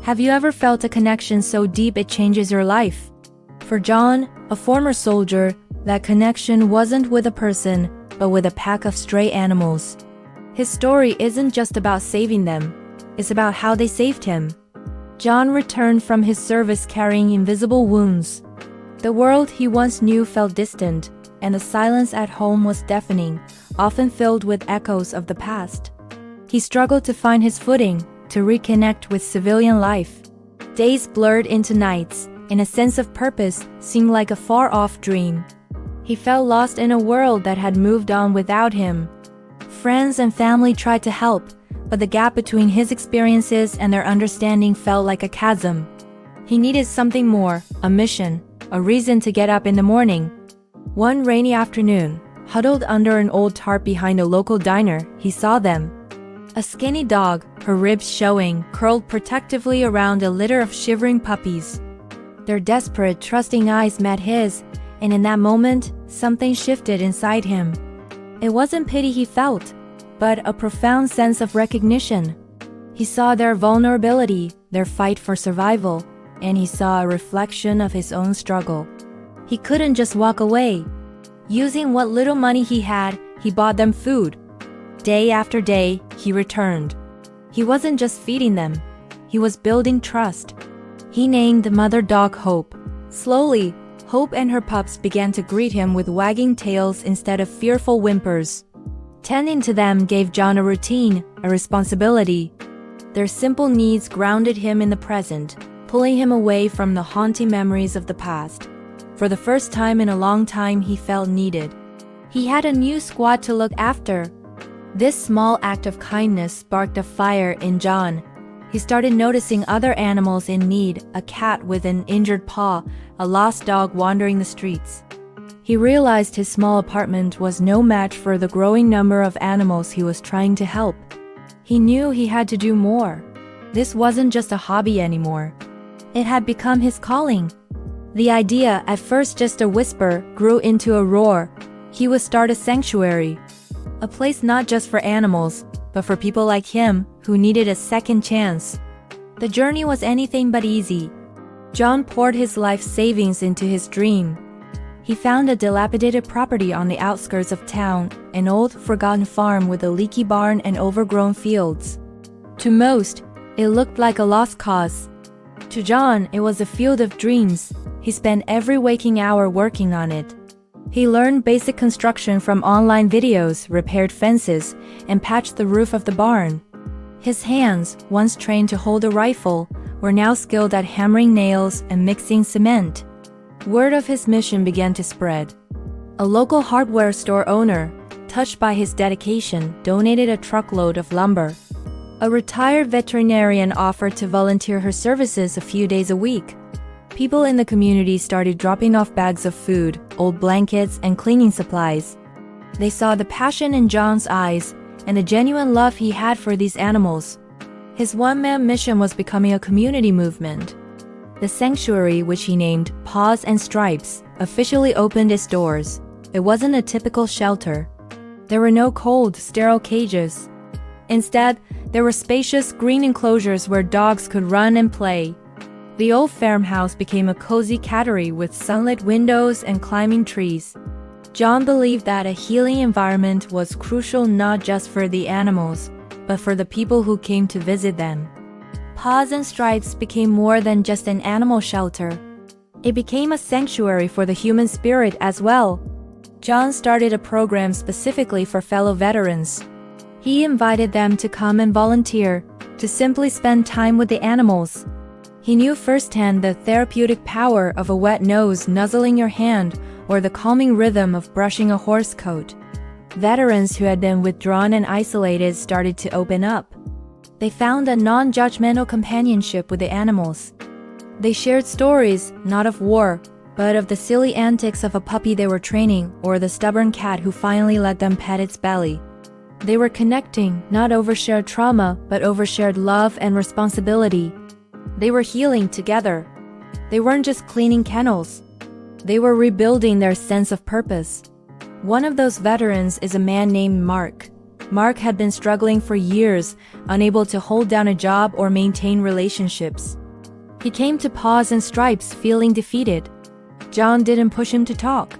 Have you ever felt a connection so deep it changes your life? For John, a former soldier, that connection wasn't with a person, but with a pack of stray animals. His story isn't just about saving them, it's about how they saved him. John returned from his service carrying invisible wounds. The world he once knew felt distant, and the silence at home was deafening, often filled with echoes of the past. He struggled to find his footing, to reconnect with civilian life. Days blurred into nights, and a sense of purpose seemed like a far-off dream. He felt lost in a world that had moved on without him. Friends and family tried to help, but the gap between his experiences and their understanding felt like a chasm. He needed something more, a mission, a reason to get up in the morning. One rainy afternoon, huddled under an old tarp behind a local diner, he saw them. A skinny dog, her ribs showing, curled protectively around a litter of shivering puppies. Their desperate, trusting eyes met his, and in that moment, something shifted inside him. It wasn't pity he felt, but a profound sense of recognition. He saw their vulnerability, their fight for survival, and he saw a reflection of his own struggle. He couldn't just walk away. Using what little money he had, he bought them food. Day after day, he returned. He wasn't just feeding them, he was building trust. He named the mother dog Hope. Slowly, Hope and her pups began to greet him with wagging tails instead of fearful whimpers. Tending to them gave John a routine, a responsibility. Their simple needs grounded him in the present, pulling him away from the haunting memories of the past. For the first time in a long time, he felt needed. He had a new squad to look after. This small act of kindness sparked a fire in John. He started noticing other animals in need, a cat with an injured paw, a lost dog wandering the streets. He realized his small apartment was no match for the growing number of animals he was trying to help. He knew he had to do more. This wasn't just a hobby anymore. It had become his calling. The idea, at first just a whisper, grew into a roar. He would start a sanctuary. A place not just for animals, but for people like him, who needed a second chance. The journey was anything but easy. John poured his life savings into his dream. He found a dilapidated property on the outskirts of town, an old, forgotten farm with a leaky barn and overgrown fields. To most, it looked like a lost cause. To John, it was a field of dreams. He spent every waking hour working on it. He learned basic construction from online videos, repaired fences, and patched the roof of the barn. His hands, once trained to hold a rifle, were now skilled at hammering nails and mixing cement. Word of his mission began to spread. A local hardware store owner, touched by his dedication, donated a truckload of lumber. A retired veterinarian offered to volunteer her services a few days a week. People in the community started dropping off bags of food, old blankets, and cleaning supplies. They saw the passion in John's eyes and the genuine love he had for these animals. His one-man mission was becoming a community movement. The sanctuary, which he named Paws and Stripes, officially opened its doors. It wasn't a typical shelter. There were no cold, sterile cages. Instead, there were spacious green enclosures where dogs could run and play. The old farmhouse became a cozy cattery with sunlit windows and climbing trees. John believed that a healing environment was crucial not just for the animals, but for the people who came to visit them. Paws and Stripes became more than just an animal shelter. It became a sanctuary for the human spirit as well. John started a program specifically for fellow veterans. He invited them to come and volunteer, to simply spend time with the animals. He knew firsthand the therapeutic power of a wet nose nuzzling your hand or the calming rhythm of brushing a horse coat. Veterans who had been withdrawn and isolated started to open up. They found a non-judgmental companionship with the animals. They shared stories, not of war, but of the silly antics of a puppy they were training or the stubborn cat who finally let them pet its belly. They were connecting, not over shared trauma, but over shared love and responsibility. They were healing together. They weren't just cleaning kennels. They were rebuilding their sense of purpose. One of those veterans is a man named Mark. Mark had been struggling for years, unable to hold down a job or maintain relationships. He came to Paws and Stripes feeling defeated. John didn't push him to talk.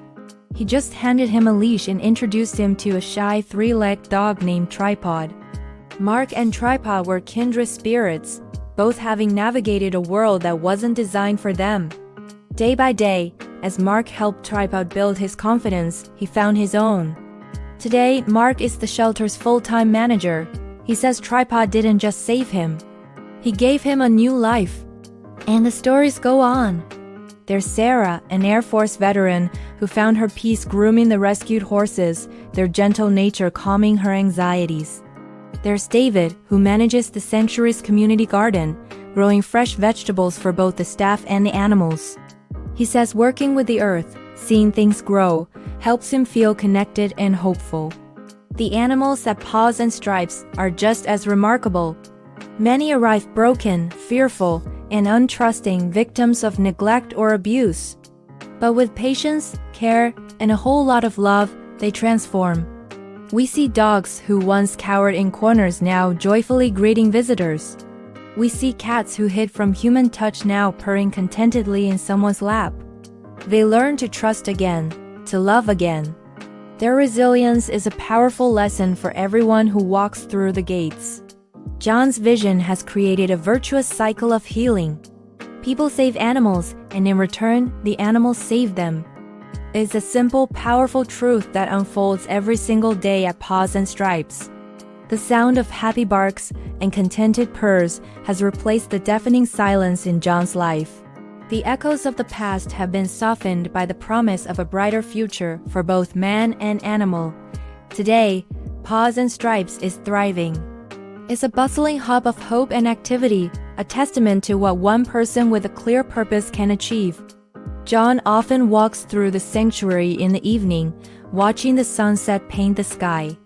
He just handed him a leash and introduced him to a shy three-legged dog named Tripod. Mark and Tripod were kindred spirits, both having navigated a world that wasn't designed for them. Day by day, as Mark helped Tripod build his confidence, he found his own. Today, Mark is the shelter's full-time manager. He says Tripod didn't just save him. He gave him a new life. And the stories go on. There's Sarah, an Air Force veteran who found her peace grooming the rescued horses, their gentle nature calming her anxieties. There's David, who manages the sanctuary's community garden, growing fresh vegetables for both the staff and the animals. He says working with the earth, seeing things grow, helps him feel connected and hopeful. The animals at Paws and Stripes are just as remarkable. Many arrive broken, fearful, and untrusting, victims of neglect or abuse. But with patience, care, and a whole lot of love, they transform. We see dogs who once cowered in corners now joyfully greeting visitors. We see cats who hid from human touch now purring contentedly in someone's lap. They learn to trust again, to love again. Their resilience is a powerful lesson for everyone who walks through the gates. John's vision has created a virtuous cycle of healing. People save animals, and in return, the animals save them. It's a simple, powerful truth that unfolds every single day at Paws and Stripes. The sound of happy barks and contented purrs has replaced the deafening silence in John's life. The echoes of the past have been softened by the promise of a brighter future for both man and animal. Today, Paws and Stripes is thriving. It's a bustling hub of hope and activity, a testament to what one person with a clear purpose can achieve. John often walks through the sanctuary in the evening, watching the sunset paint the sky.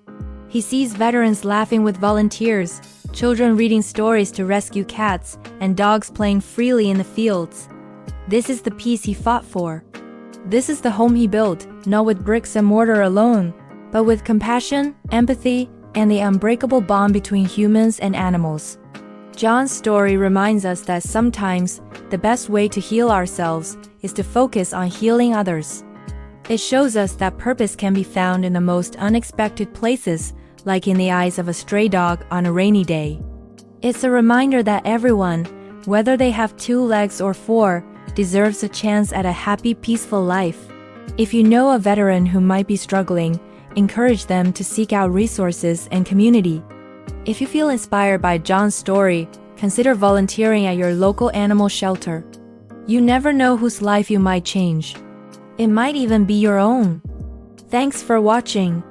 He sees veterans laughing with volunteers, children reading stories to rescue cats, and dogs playing freely in the fields. This is the peace he fought for. This is the home he built, not with bricks and mortar alone, but with compassion, empathy, and the unbreakable bond between humans and animals. John's story reminds us that sometimes the best way to heal ourselves is to focus on healing others. It shows us that purpose can be found in the most unexpected places, like in the eyes of a stray dog on a rainy day. It's a reminder that everyone, whether they have 2 legs or 4, deserves a chance at a happy, peaceful life. If you know a veteran who might be struggling, encourage them to seek out resources and community. If you feel inspired by John's story, consider volunteering at your local animal shelter. You never know whose life you might change. It might even be your own. Thanks for watching.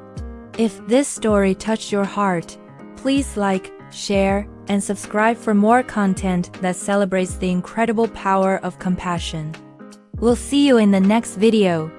If this story touched your heart, please like, share, and subscribe for more content that celebrates the incredible power of compassion. We'll see you in the next video.